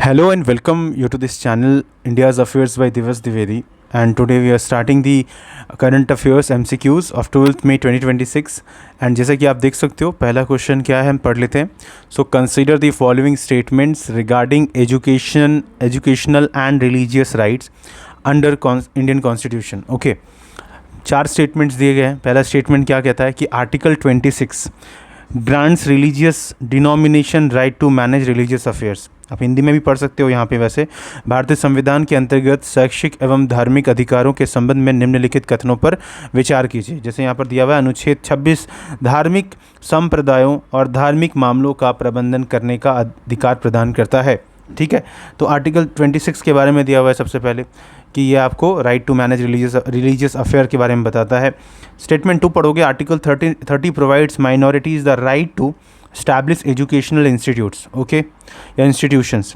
Hello and welcome you to this channel India's Affairs by Divas Dwivedi, and today we are starting the current affairs MCQs of 12th May 2026 and जैसा कि आप देख सकते हो पहला question क्या है हम पढ़ लेते हैं. So consider the following statements regarding educational and religious rights under Indian constitution. Okay, 4 statements दिए गए हैं. पहला स्टेटमेंट क्या कहता है कि article 26 grants religious denomination right to manage religious affairs. आप हिंदी में भी पढ़ सकते हो यहाँ पे. वैसे भारतीय संविधान के अंतर्गत शैक्षिक एवं धार्मिक अधिकारों के संबंध में निम्नलिखित कथनों पर विचार कीजिए. जैसे यहाँ पर दिया हुआ है अनुच्छेद 26 धार्मिक संप्रदायों और धार्मिक मामलों का प्रबंधन करने का अधिकार प्रदान करता है. ठीक है, तो आर्टिकल 26 के बारे में दिया हुआ है सबसे पहले कि ये आपको right to manage religious affair के बारे में बताता है. स्टेटमेंट 2 पढ़ोगे. Article 30 provides minorities the right to establish educational institutes. Okay, या इंस्टीट्यूशंस.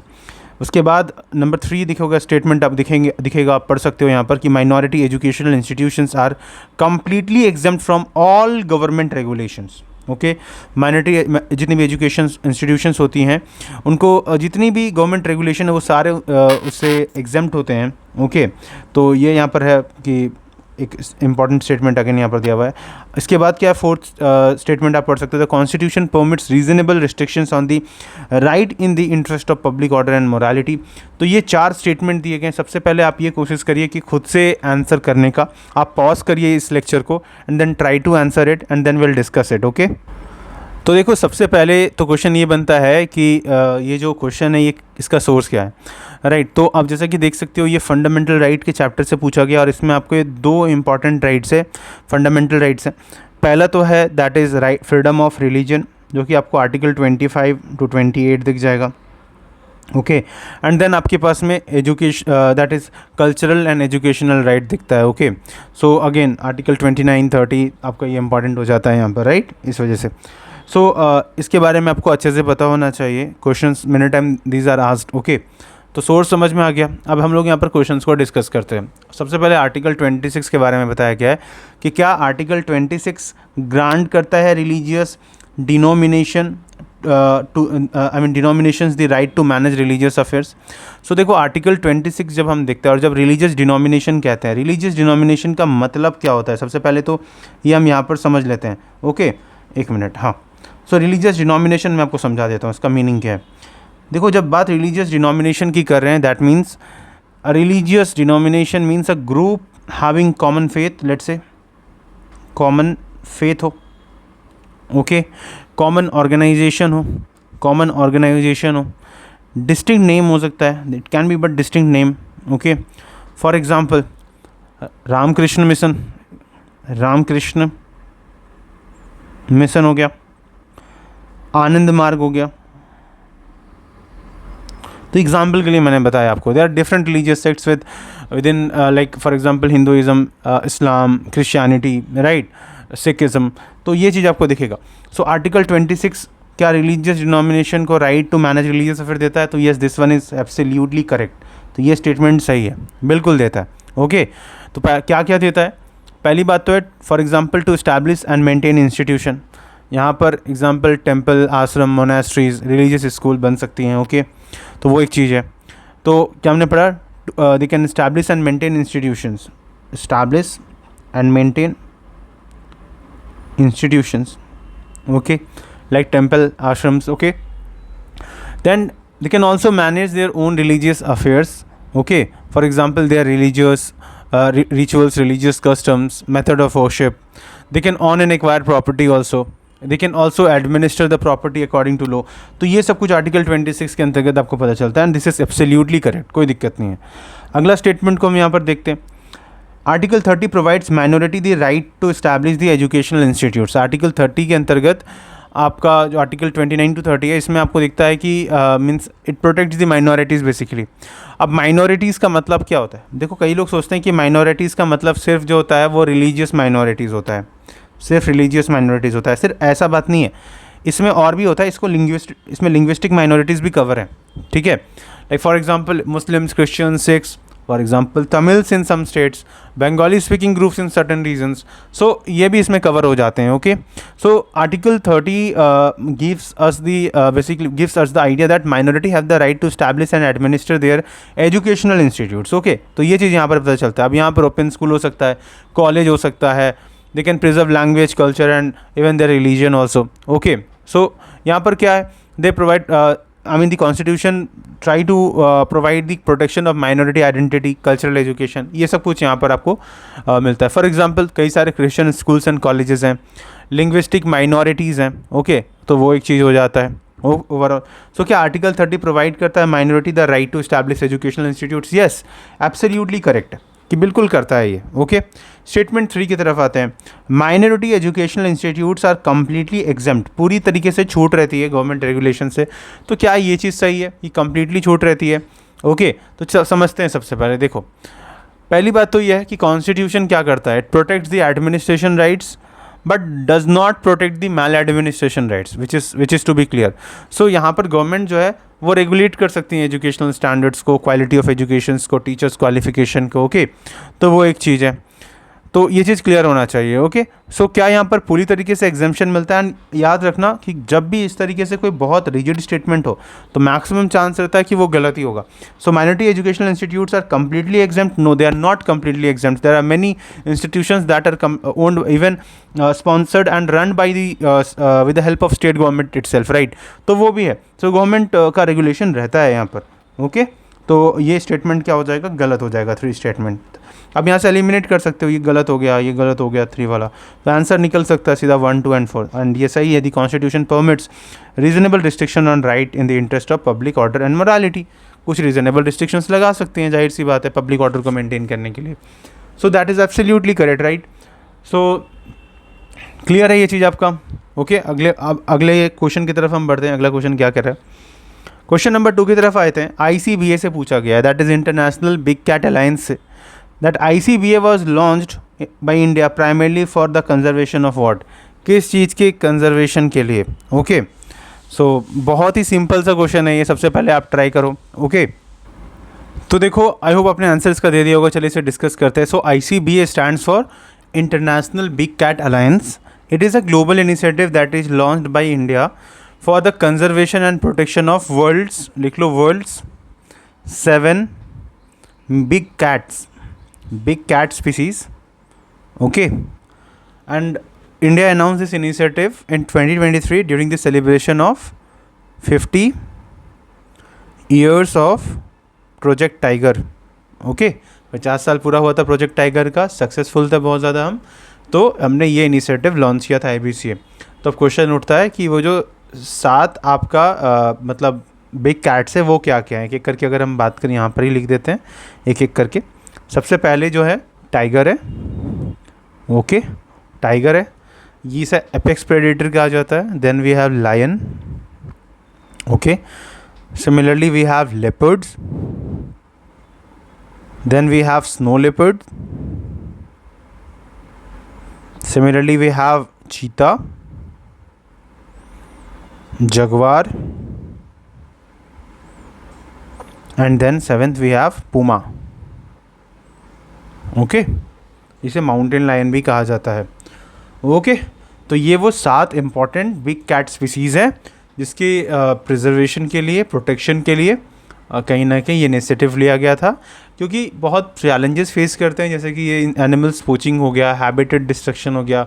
उसके बाद नंबर 3 दिखेगा स्टेटमेंट, आप दिखेगा आप पढ़ सकते हो यहाँ पर कि minority educational institutions are completely exempt from all government regulations. Okay, minority जितनी भी एजुकेशन इंस्टीट्यूशंस होती हैं उनको जितनी भी गवर्नमेंट रेगुलेशन है वो सारे उससे एग्जेम्प्ट होते हैं. ओके, तो ये यहाँ पर है कि एक इंपॉर्टेंट स्टेटमेंट अगेन यहाँ पर दिया हुआ है. इसके बाद क्या है, 4th स्टेटमेंट आप पढ़ सकते हो. The constitution permits reasonable restrictions on the right in the interest of public order and morality. तो ये 4 स्टेटमेंट दिए गए. सबसे पहले आप ये कोशिश करिए कि खुद से आंसर करने का. आप पॉज करिए इस लेक्चर को and then try to answer it and then will discuss it. Okay, तो देखो सबसे पहले तो क्वेश्चन ये बनता है कि ये जो क्वेश्चन है ये इसका सोर्स क्या है, राइट. तो आप जैसा कि देख सकते हो ये फंडामेंटल राइट के चैप्टर से पूछा गया और इसमें आपको ये 2 इंपॉर्टेंट राइट्स है, फंडामेंटल राइट्स हैं. पहला तो है that is right freedom of religion, जो कि आपको आर्टिकल 25 to 28 दिख जाएगा. ओके, एंड देन आपके पास में education that is cultural and educational right दिखता है. ओके, सो अगेन आर्टिकल 29, 30 आपका ये इंपॉर्टेंट हो जाता है यहाँ पर, राइट. इस वजह से इसके बारे में आपको अच्छे से पता होना चाहिए. Questions many time these are asked. Okay, तो सोर्स समझ में आ गया. अब हम लोग यहाँ पर क्वेश्चंस को डिस्कस करते हैं. सबसे पहले आर्टिकल 26 के बारे में बताया गया है कि क्या आर्टिकल 26 ग्रांट करता है religious denomination denominations the right to manage religious affairs. So देखो आर्टिकल 26 जब हम देखते हैं और जब रिलीजियस डिनोमिनेशन कहते हैं, रिलीजियस डिनोमिनेशन का मतलब क्या होता है सबसे पहले तो ये हम यहाँ पर समझ लेते हैं. ओके, एक मिनट. हाँ, सो रिलीजियस डिनोमिनेशन मैं आपको समझा देता हूँ इसका मीनिंग क्या है. देखो जब बात रिलीजियस डिनोमिनेशन की कर रहे हैं that means a religious denomination means a group having common faith. Let's say common faith हो. ओके, कॉमन ऑर्गेनाइजेशन हो, डिस्टिंक्ट नेम हो सकता है, it can be but distinct name. Okay, for example Ramakrishna mission हो गया, आनंद मार्ग हो गया. तो एग्जाम्पल के लिए मैंने बताया आपको there are different religious sects within like for example Hinduism, Islam, Christianity, right, Sikhism. तो ये चीज़ आपको दिखेगा. सो आर्टिकल 26 क्या रिलीजियस डिनोमिनेशन को right to manage religious affair देता है? तो yes, this one is absolutely correct. तो ये स्टेटमेंट सही है, बिल्कुल देता है. ओके, तो क्या क्या देता है? पहली बात तो है for example to establish and maintain institution. यहाँ पर example temple, ashram, monasteries, religious school बन सकती हैं. ओके, तो वो एक चीज़ है. तो क्या हमने पढ़ा? They can establish and maintain institutions, establish and maintain institutions. Okay, like temple, ashrams. Okay, then they can also manage their own religious affairs. Okay, for example their religious rituals, religious customs, method of worship. They can own and acquire property also. They can also administer the property according to law. तो ये सब कुछ article 26 के अंतर्गत आपको पता चलता है and this is absolutely correct, कोई दिक्कत नहीं है. अगला स्टेटमेंट को हम यहाँ पर देखते हैं. Article 30 provides minority the right to establish the educational institutes. Article 30 के अंतर्गत आपका जो आर्टिकल 29 to 30 है इसमें आपको दिखता है कि means it protects the minorities basically. अब माइनॉरिटीज़ का मतलब क्या होता है? देखो कई लोग सोचते हैं कि माइनॉरिटीज़ का मतलब सिर्फ जो होता है वो रिलीजियस माइनॉरिटीज़ होता है, सिर्फ रिलीजियस माइनॉरिटीज़ होता है. सिर्फ ऐसा बात नहीं है, इसमें और भी होता है. इसमें लिंग्विस्टिक माइनॉरिटीज़ भी कवर है. ठीक है, like for example Muslims, Christian, Sikhs, for example Tamils in some states, Bengali speaking groups in certain regions. So ये भी इसमें कवर हो जाते हैं. Okay, so article 30 gives us the basically gives us the idea that minority have the right to establish and administer their educational institutes. Okay, तो ये चीज़ यहाँ पर पता चलता है. अब यहाँ पर ओपन स्कूल हो सकता है, कॉलेज हो सकता है, they can preserve language, culture and even their religion also. Okay, so यहाँ पर क्या है, they provide the constitution try to provide the protection of minority identity, cultural education, ये सब कुछ यहाँ पर आपको मिलता है. फॉर एग्जांपल कई सारे क्रिश्चियन स्कूल्स एंड कॉलेजेस हैं, लिंग्विस्टिक माइनॉरिटीज़ हैं. ओके, तो वो एक चीज़ हो जाता है ओवरऑल. सो क्या आर्टिकल 30 प्रोवाइड करता है minority the right to establish educational institutes? Yes, absolutely correct कि बिल्कुल करता है ये. ओके, स्टेटमेंट 3 की तरफ आते हैं. Minority educational institutes are completely exempt, पूरी तरीके से छूट रहती है गवर्नमेंट रेगुलेशन से. तो क्या ये चीज़ सही है कि कम्प्लीटली छूट रहती है? ओके, तो समझते हैं. सबसे पहले देखो, पहली बात तो ये है कि कॉन्स्टिट्यूशन क्या करता है, it protects the administration rights but does not protect the maladministration rights, which is to be clear. So यहाँ पर गवर्नमेंट जो है वो रेगुलेट कर सकती हैं एजुकेशनल स्टैंडर्ड्स को, क्वालिटी ऑफ एजुकेशंस को, टीचर्स क्वालिफिकेशन को. ओके, तो वो एक चीज़ है, तो ये चीज़ क्लियर होना चाहिए. ओके, सो क्या यहाँ पर पूरी तरीके से एग्जेम्पशन मिलता है? एंड याद रखना कि जब भी इस तरीके से कोई बहुत रिजिड स्टेटमेंट हो तो मैक्सिमम चांस रहता है कि वो गलत ही होगा. So minority educational institutes are completely exempt? No, they are not completely exempt. There are many institutions that are owned even sponsored and run by the with the help of state government itself, right. तो वो भी है. So government का regulation रहता है यहाँ पर. Okay, तो ये स्टेटमेंट क्या हो जाएगा? गलत हो जाएगा. 3 स्टेटमेंट अब यहाँ से एलिमिनेट कर सकते हो, ये गलत हो गया, ये गलत हो गया 3 वाला. तो आंसर निकल सकता है सीधा 1, 2 एंड 4. एंड ये सही है. The constitution permits reasonable restriction on right in the interest of public order and morality. कुछ रीजनेबल रिस्ट्रिक्शंस लगा सकते हैं, जाहिर सी बात है, पब्लिक ऑर्डर को मेंटेन करने के लिए. So that is absolutely correct, right. So clear है ये चीज़ आपका. ओके, अगले क्वेश्चन की तरफ हम बढ़ते हैं. अगला क्वेश्चन क्या कर रहा है? क्वेश्चन नंबर 2 की तरफ आए थे. ICBA से पूछा गया है, that is international big cat alliance, that ICBA was launched by India primarily for the conservation of what? किस चीज़ के कंजर्वेशन के लिए? ओके, सो बहुत ही सिंपल सा क्वेश्चन है ये, सबसे पहले आप ट्राई करो. ओके, तो देखो, आई होप आपने आंसर इसका दे दिया होगा. चलिए इसे डिस्कस करते हैं. So ICBA stands for international big cat alliance. It is a global initiative that is launched by India for the conservation and protection of world's, लिख लो, world's 7 big cat species. Okay, and India announced this initiative in 2023 during the celebration of 50 years of Project Tiger. Okay, 50 साल पूरा हुआ था project tiger का, successful था बहुत ज़्यादा हम, तो हमने ये इनिशिएटिव लॉन्च किया था IBCA. तो अब क्वेश्चन उठता है कि वो जो 7 आपका मतलब बिग कैट्स है वो क्या क्या है? एक एक करके अगर हम बात करें, यहाँ पर ही लिख देते हैं एक एक करके. सबसे पहले जो है टाइगर है. ओके, टाइगर है, ये से एपेक्स प्रेडेटर कहा जाता है. Then we have lion. Okay, similarly we have leopards. Then we have snow leopard. Similarly we have cheetah, jaguar, and then 7th we have puma. Okay, इसे mountain lion भी कहा जाता है. ओके, तो ये वो 7 इम्पॉर्टेंट बिग कैट स्पीसीज़ हैं जिसके प्रिजर्वेशन के लिए, प्रोटेक्शन के लिए कहीं ना कहीं ये इनिशिएटिव लिया गया था, क्योंकि बहुत चैलेंजेस फेस करते हैं, जैसे कि ये एनिमल्स पोचिंग हो गया, हैबिटेट डिस्ट्रक्शन हो गया,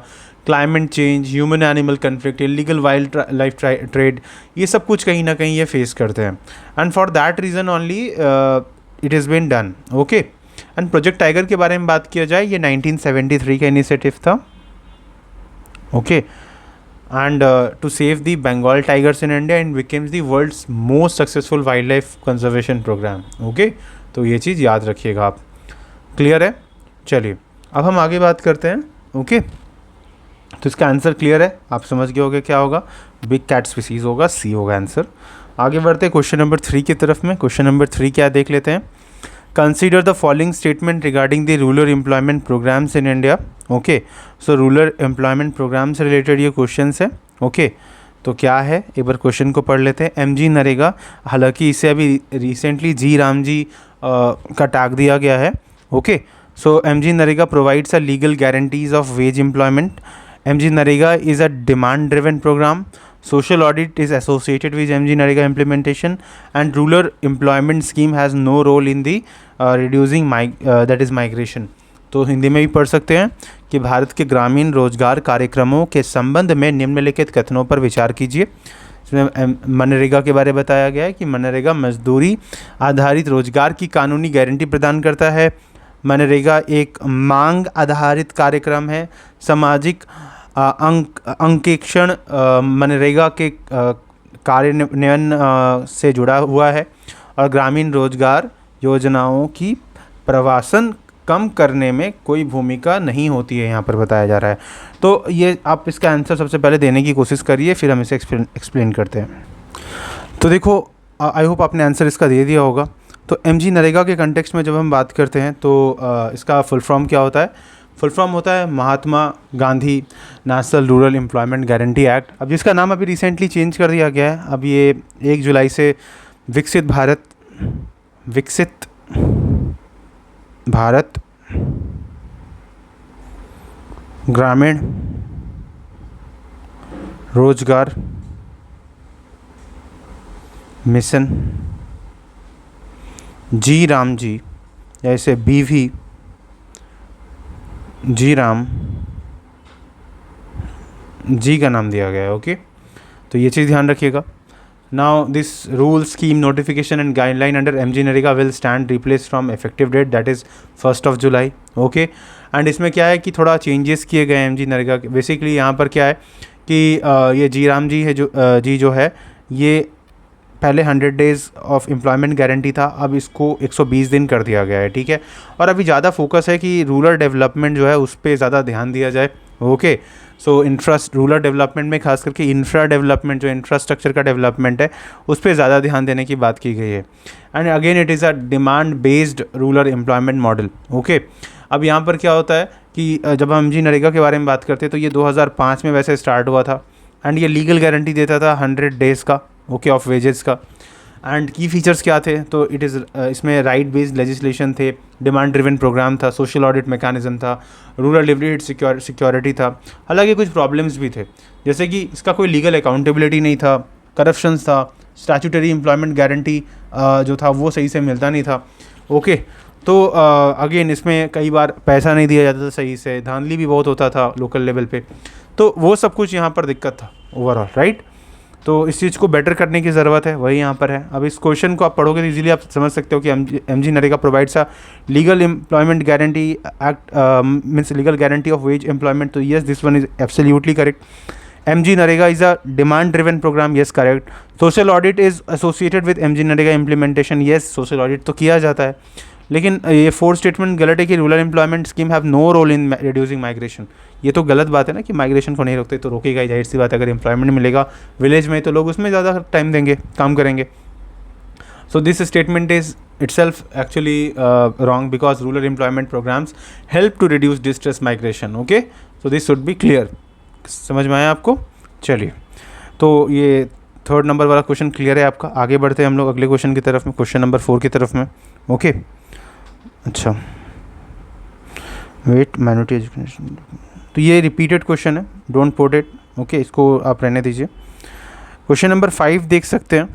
climate change, human animal conflict, illegal wild life trade, ये सब कुछ कहीं ना कहीं ये फेस करते हैं. And for that reason only it is been done. Okay, and project tiger के बारे में बात किया जाए, ये 1973 का इनिशिएटिव था. Okay, and to save the Bengal tigers in India and becomes the world's most successful wildlife conservation program. Okay, तो ये चीज़ याद रखिएगा आप. क्लियर है? चलिए अब हम आगे बात करते हैं. ओके, तो इसका आंसर क्लियर है, आप समझ गए होंगे क्या होगा. बिग कैट स्पीसीज होगा, सी होगा आंसर. आगे बढ़ते हैं क्वेश्चन नंबर 3 की तरफ में. क्वेश्चन नंबर 3 क्या देख लेते हैं. Consider the following statement regarding the rural employment programmes in India. Okay, so rural employment programme से रिलेटेड ये क्वेश्चन है. ओके, तो क्या है, एक बार क्वेश्चन को पढ़ लेते हैं. MG नरेगा, हालांकि इसे अभी रिसेंटली जी राम जी का टैग दिया गया है। Okay, so MG NREGA provides a legal guarantees of wage employment. MG NREGA is a demand driven programme. Social audit is associated with MG Narega implementation, and rural employment scheme has no role in the reducing that is migration. तो हिंदी में भी पढ़ सकते हैं कि भारत के ग्रामीण रोजगार कार्यक्रमों के संबंध में निम्नलिखित कथनों पर विचार कीजिए। इसमें मनरेगा के बारे में बताया गया है कि मनरेगा मजदूरी आधारित रोजगार की कानूनी गारंटी प्रदान करता है। मनरेगा एक मांग आधारित कार्यक्रम है। सामाजिक अंकेक्षण मनरेगा के कार्यान्वयन से जुड़ा हुआ है और ग्रामीण रोजगार योजनाओं की प्रवासन कम करने में कोई भूमिका नहीं होती है, यहाँ पर बताया जा रहा है। तो ये आप इसका आंसर सबसे पहले देने की कोशिश करिए, फिर हम इसे एक्सप्लेन करते हैं। तो देखो, आई होप आपने आंसर इसका दे दिया होगा। तो एमजी नरेगा के कंटेक्स्ट में जब हम बात करते हैं तो इसका फुल फॉर्म क्या होता है? फुल फॉर्म होता है Mahatma Gandhi national rural employment guarantee act. अब जिसका नाम अभी रिसेंटली चेंज कर दिया गया है। अब ये 1 जुलाई से विकसित भारत ग्रामीण रोजगार मिशन जी राम जी, जैसे BV जी राम जी का नाम दिया गया है। ओके, तो ये चीज़ ध्यान रखिएगा। Now this rule scheme notification and guideline under MG NREGA will stand replace from effective date that is 1 July. Okay, and इसमें क्या है कि थोड़ा चेंजेस किए गए हैं एमजी नरेगा के। बेसिकली यहाँ पर क्या है कि ये जी राम जी है जो है ये पहले 100 डेज़ ऑफ एम्प्लॉयमेंट गारंटी था, अब इसको 120 दिन कर दिया गया है। ठीक है, और अभी ज़्यादा फोकस है कि रूरल डेवलपमेंट जो है उस पर ज़्यादा ध्यान दिया जाए। ओके, सो रूरल डेवलपमेंट में खास करके इंफ्रा डेवलपमेंट, जो इंफ्रास्ट्रक्चर का डेवलपमेंट है, उस पर ज़्यादा ध्यान देने की बात की गई है। And again it is a demand based rural employment model. Okay, अब यहाँ पर क्या होता है कि जब हम एमजी नरेगा के बारे में बात करते हैं तो ये 2005 में वैसे स्टार्ट हुआ था एंड ये लीगल गारंटी देता था 100 डेज़ का, ओके, ऑफ वेजेस का। एंड की फीचर्स क्या थे? तो इट इज़ इसमें राइट बेस्ड लेजिस्लेशन थे, डिमांड ड्रिवन प्रोग्राम था, सोशल ऑडिट मैकेनिज्म था, रूरल लिवरेज सिक्योरिटी था। हालांकि कुछ प्रॉब्लम्स भी थे, जैसे कि इसका कोई लीगल अकाउंटेबिलिटी नहीं था, करप्शन था, स्टैट्यूटरी एम्प्लॉयमेंट गारंटी जो था वो सही से मिलता नहीं था। ओके, तो अगेन इसमें कई बार पैसा नहीं दिया जाता था सही से, धांधली भी बहुत होता था लोकल लेवल पे, तो वो सब कुछ यहाँ पर दिक्कत था ओवरऑल, राइट। तो इस चीज़ को बेटर करने की ज़रूरत है, वही यहाँ पर है। अब इस क्वेश्चन को आप पढ़ोगे तो इजीली आप समझ सकते हो कि MG NREGA provides a legal employment guarantee act means legal guarantee of wage employment. तो yes, this one is absolutely correct. MG NREGA is a demand driven programme, yes correct. Social audit is associated with MG NREGA implementation, yes, social audit तो किया जाता है। लेकिन ये 4 statement गलत है कि rural employment scheme have no role in reducing migration. ये तो गलत बात है ना कि माइग्रेशन को नहीं रोकते, तो रोकेगा ही, जाहिर सी बात है। अगर एम्प्लॉयमेंट मिलेगा विलेज में तो लोग उसमें ज़्यादा टाइम देंगे, काम करेंगे। So this statement is itself actually wrong because rural employment programs help to reduce distress migration. Okay, so this should be clear. समझ में आया आपको? चलिए, तो ये 3rd नंबर वाला क्वेश्चन क्लियर है आपका। आगे बढ़ते हैं हम लोग अगले क्वेश्चन की तरफ में, क्वेश्चन नंबर 4 की तरफ में। ओके, अच्छा, वेट, माइनॉरिटी एजुकेशन, तो ये रिपीटेड क्वेश्चन है, डोंट पुट इट। ओके, इसको आप रहने दीजिए। क्वेश्चन नंबर 5 देख सकते हैं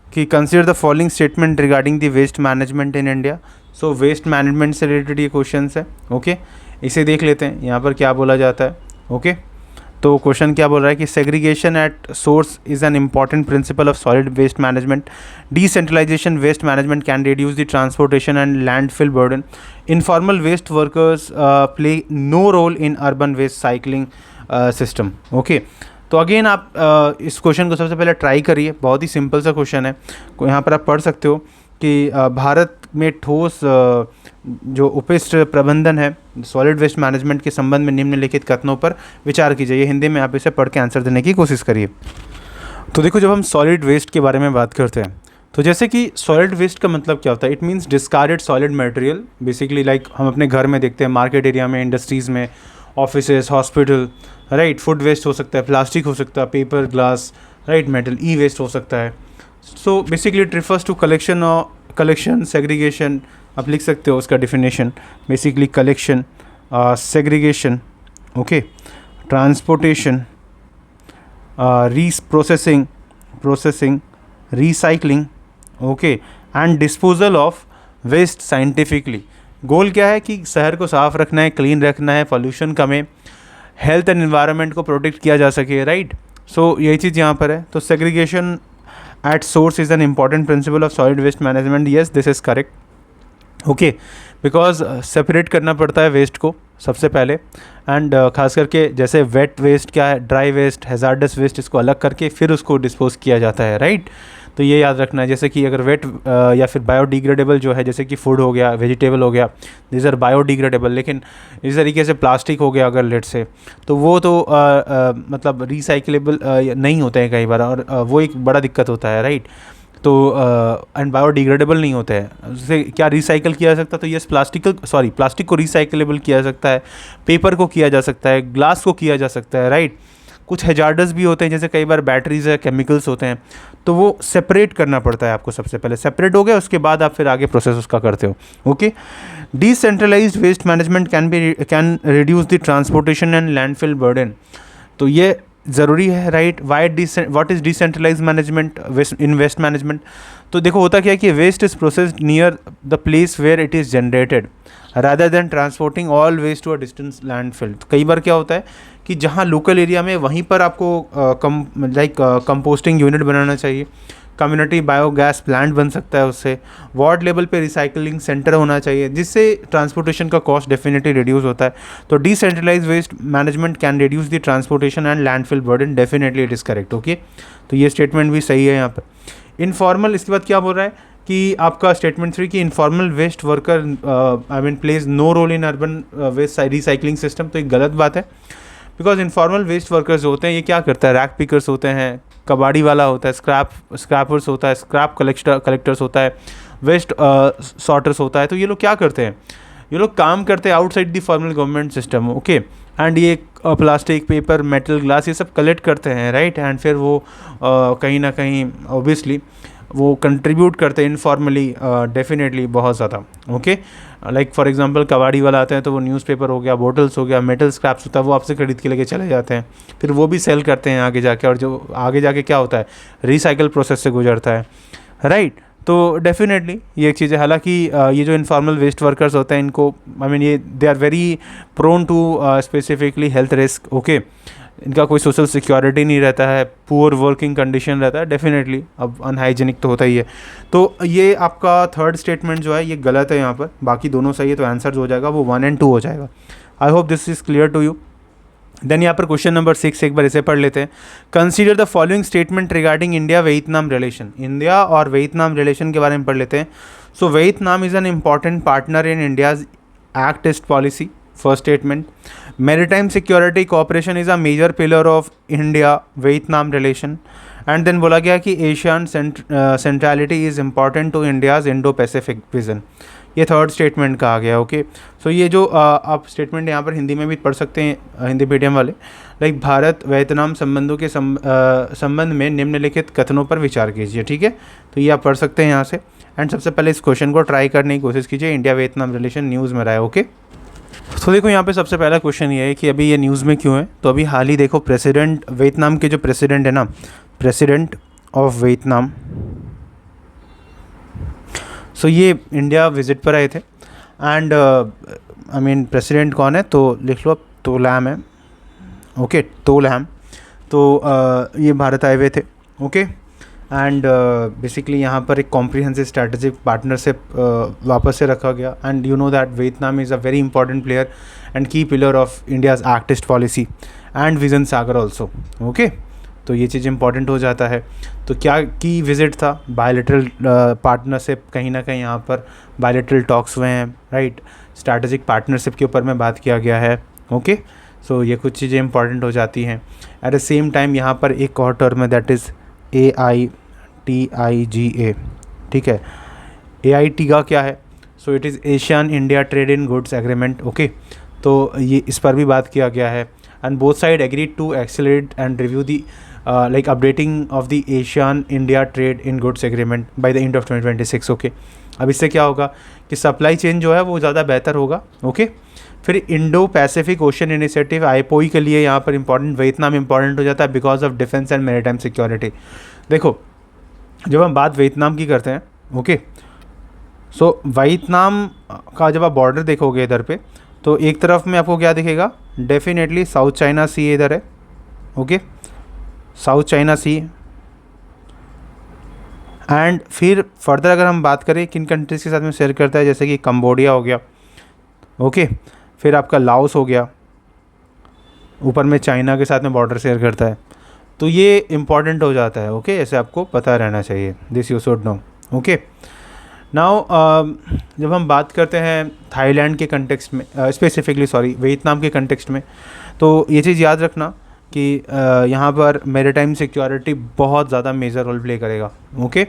कि consider the following statement regarding the waste management in India. So waste management से रिलेटेड ये क्वेश्चन है। ओके, इसे देख लेते हैं यहाँ पर क्या बोला जाता है। ओके, तो क्वेश्चन क्या बोल रहा है कि segregation at source is an important principle of solid waste management. Decentralisation waste management can reduce the transportation and landfill burden. Informal waste workers play no role in urban waste cycling system. Okay, तो again आप इस question को सबसे पहले try करिए, बहुत ही simple सा question है। यहाँ पर आप पढ़ सकते हो कि भारत में ठोस जो उपरिष्ट प्रबंधन है सॉलिड वेस्ट मैनेजमेंट के संबंध में निम्नलिखित कथनों पर विचार कीजिए। हिंदी में आप इसे पढ़ के आंसर देने की कोशिश करिए। तो देखो, जब हम सॉलिड वेस्ट के बारे में बात करते हैं तो जैसे कि सॉलिड वेस्ट का मतलब क्या होता है? It means discarded solid material. Basically like हम अपने घर में देखते हैं, मार्केट एरिया में, इंडस्ट्रीज़ में, offices, hospital, right. Food waste हो सकता है, प्लास्टिक हो सकता है, paper, glass, right, metal, e waste हो सकता है। So basically it refers to collection, segregation, आप लिख सकते हो उसका definition, basically collection, segregation, okay, transportation, processing, recycling, okay, and disposal of waste scientifically. गोल क्या है कि शहर को साफ रखना है, क्लीन रखना है, पॉल्यूशन कम है, हेल्थ एंड एनवायरनमेंट को प्रोटेक्ट किया जा सके, राइट। सो यही चीज़ यहाँ पर है। तो segregation at source is an important principle of solid waste management, yes this is correct, okay, because separate करना पड़ता है वेस्ट को सबसे पहले, एंड खास करके जैसे वेट वेस्ट क्या है, ड्राई वेस्ट, हैजार्डस वेस्ट, इसको अलग करके फिर उसको डिस्पोज किया जाता है, राइट। तो ये याद रखना है, जैसे कि अगर वेट या फिर बायोडिग्रेडेबल जो है, जैसे कि फूड हो गया, वेजिटेबल हो गया, दिस आर बायोडिग्रेडेबल, लेकिन इस तरीके से प्लास्टिक हो गया अगर लेट से, तो वो तो मतलब रिसाइकलेबल नहीं होते हैं कई बार, और वो एक बड़ा दिक्कत होता है, राइट। तो एंड बायोडिग्रेडेबल नहीं होते हैं, उससे क्या रिसाइकल किया जा सकता है, तो यस प्लास्टिक को रिसाइकलेबल किया जा सकता है, पेपर को किया जा सकता है, ग्लास को किया जा सकता है, राइट। कुछ हैजार्डस भी होते हैं, जैसे कई बार बैटरीज है, केमिकल्स होते हैं, तो वो सेपरेट करना पड़ता है आपको, सबसे पहले सेपरेट हो गया, उसके बाद आप फिर आगे प्रोसेस उसका करते हो, okay. Decentralised waste management can reduce the transportation and landfill burden. तो ये ज़रूरी है, right. What is decentralise management in waste management? तो देखो होता क्या है कि waste is processed near the place where it is generated rather than transporting all waste to a distance landfill. तो कई बार क्या होता है कि जहाँ लोकल एरिया में वहीं पर आपको कंपोस्टिंग यूनिट बनाना चाहिए, कम्युनिटी बायोगैस प्लांट बन सकता है उससे, वार्ड लेवल पे रिसाइकलिंग सेंटर होना चाहिए, जिससे ट्रांसपोर्टेशन का कॉस्ट डेफिनेटली रिड्यूस होता है। तो decentralise waste management can reduce the transportation and landfill burden, definitely it is correct, okay. तो ये स्टेटमेंट भी सही है यहाँ पर। इनफॉर्मल, इसके बाद क्या बोल रहा है कि आपका स्टेटमेंट 3 की informal waste worker plays no role in urban waste recycling system. तो एक गलत बात है, बिकॉज इनफॉर्मल वेस्ट वर्कर्स होते हैं, ये क्या करता है, रैक पिकर्स होते हैं, कबाड़ी वाला होता है, स्क्रैपर्स होता है, स्क्रैप कलेक्टर्स होता है, वेस्ट सॉर्टर्स होता है। तो ये लोग क्या करते हैं, ये लोग काम करते हैं outside the formal government system, okay. And ये प्लास्टिक, पेपर, मेटल, ग्लास, ये सब कलेक्ट करते हैं, राइट। एंड फिर वो कहीं ना कहीं ऑब्वियसली वो कंट्रीब्यूट करते हैं इनफॉर्मली, डेफिनेटली बहुत ज़्यादा, ओके। लाइक फॉर एग्जांपल कबाड़ी वाला आते हैं तो वो न्यूज़पेपर हो गया, बोटल्स हो गया, मेटल स्क्रैप्स होता है, वो आपसे खरीद के लेके चले जाते हैं, फिर वो भी सेल करते हैं आगे जाके, और जो आगे जाके क्या होता है, रिसाइकल प्रोसेस से गुजरता है, राइट। तो डेफिनेटली ये एक चीज़ है। हालांकि ये जो इनफॉर्मल वेस्ट वर्कर्स होते हैं, इनको ये they are very prone to specifically health risk, okay. इनका कोई सोशल सिक्योरिटी नहीं रहता है, पुअर वर्किंग कंडीशन रहता है, डेफिनेटली अब अनहाइजीनिक तो होता ही है। तो ये आपका थर्ड स्टेटमेंट जो है ये गलत है यहाँ पर, बाकी दोनों सही है, तो आंसर जो हो जाएगा वो 1 और 2 हो जाएगा। I hope this is clear to you. Then यहाँ पर क्वेश्चन नंबर 6, एक बार इसे पढ़ लेते हैं। Consider the following statement regarding India Vietnam relation. India और वियतनाम रिलेशन के बारे में पढ़ लेते हैं। So Vietnam is an important partner in India's act east policy, first statement. Maritime security cooperation is a major pillar of India Vietnam relation. And then बोला गया कि ASEAN centrality is important to India's Indo Pacific vision, ये third statement कहा गया, okay. सो ये जो आप statement यहाँ पर हिंदी में भी पढ़ सकते हैं, हिंदी मीडियम वाले, लाइक भारत वियतनाम संबंधों के संबंध में निम्नलिखित कथनों पर विचार कीजिए, ठीक है। तो ये आप पढ़ सकते हैं यहाँ से। एंड सबसे पहले इस क्वेश्चन को ट्राई करने की कोशिश कीजिए, इंडिया वियतनाम रिलेशन न्यूज़ में रहा है, ओके। तो देखो यहाँ पे सबसे पहला क्वेश्चन ये है कि अभी ये न्यूज़ में क्यों है। तो अभी हाल ही देखो प्रेसिडेंट वियतनाम के जो प्रेसिडेंट है ना, प्रेसिडेंट ऑफ वियतनाम, सो ये इंडिया विजिट पर आए थे। एंड प्रेसिडेंट कौन है, तो लिख लो, तो लैम है, ओके, तो लैम। तो ये भारत आए हुए थे, ओके। एंड बेसिकली यहाँ पर एक कॉम्प्रिहेंसिव स्ट्रैटेजिक पार्टनरशिप वापस से रखा गया। And you know that Vietnam is a very important player and key pillar of India's act east policy and vision SAGAR also, okay. तो ये चीज़ इंपॉर्टेंट हो जाता है। तो क्या की विज़िट था, बायलैटरल पार्टनरशिप, कहीं ना कहीं यहाँ पर बायलैटरल टॉक्स हुए हैं, राइट। स्ट्रैटेजिक पार्टनरशिप के ऊपर में बात किया गया है, ओके। सो ये कुछ चीज़ें इंपॉर्टेंट हो जाती हैं। एट द सेम टाइम यहाँ पर एक और टर्म है, दैट इज़ AITIGA, ठीक है। AIT का क्या है, so it is ASEAN India trade in goods agreement, okay. तो ये इस पर भी बात किया गया है। And both side agreed to accelerate and review the like updating of the ASEAN India trade in goods agreement by the end of 2026. Okay, अब इससे क्या होगा कि सप्लाई चेन जो है वो ज़्यादा बेहतर होगा. ओके, फिर इंडो पैसिफिक ओशन इनिशिएटिव आईपोई के लिए यहाँ पर इंपॉर्टेंट वियतनाम इंपॉर्टेंट हो जाता है because of defence and maritime security. देखो, जब हम बात वियतनाम की करते हैं, ओके, सो वियतनाम का जब आप बॉर्डर देखोगे इधर पे, तो एक तरफ में आपको क्या दिखेगा, डेफिनेटली साउथ चाइना सी इधर है. Okay, south China sea. And फिर फर्दर अगर हम बात करें किन कंट्रीज़ के साथ में शेयर करता है, जैसे कि कंबोडिया हो गया. ओके, फिर आपका लाओस हो गया, ऊपर में चाइना के साथ में बॉर्डर शेयर करता है. तो ये इम्पॉर्टेंट हो जाता है. ओके, ऐसे आपको पता रहना चाहिए, this you should know. Okay, now जब हम बात करते हैं थाईलैंड के कंटेक्स्ट में, स्पेसिफिकली सॉरी वियतनाम के कंटेक्स्ट में, तो ये चीज़ याद रखना कि यहाँ पर मैरीटाइम सिक्योरिटी बहुत ज़्यादा मेजर रोल प्ले करेगा. ओके,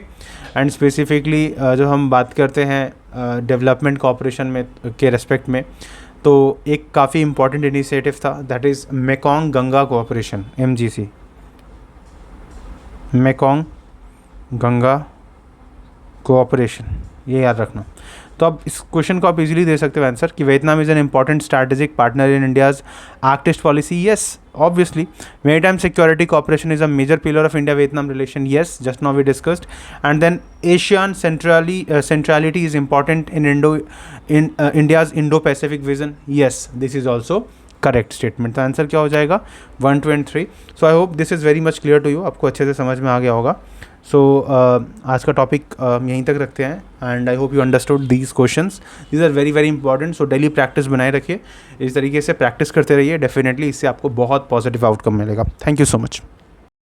एंड स्पेसिफिकली जब हम बात करते हैं डेवलपमेंट कोऑपरेशन में के रेस्पेक्ट में, तो एक काफ़ी इम्पॉर्टेंट इनिशिएटिव था, that is Mekong Ganga cooperation, MGC, Mekong Ganga cooperation, ये याद रखना. तो अब इस क्वेश्चन को आप इजीली दे सकते हो आंसर कि Vietnam is an important strategic partner in India's act east policy. Yes, obviously maritime security cooperation is a major pillar of India Vietnam relation. Yes, just now we discussed. And then ASEAN centrality is important in India's Indo-Pacific vision. Yes, this is also correct statement. तो answer क्या हो जाएगा, 1, 2 and 3. So I hope this is very much clear to you, आपको अच्छे से समझ में आ गया होगा. सो आज का टॉपिक यहीं तक रखते हैं, and I hope you understood these questions. These are very very important. So daily practice बनाए रखिए, इस तरीके से प्रैक्टिस करते रहिए, डेफिनेटली इससे आपको बहुत पॉजिटिव आउटकम मिलेगा. Thank you so much.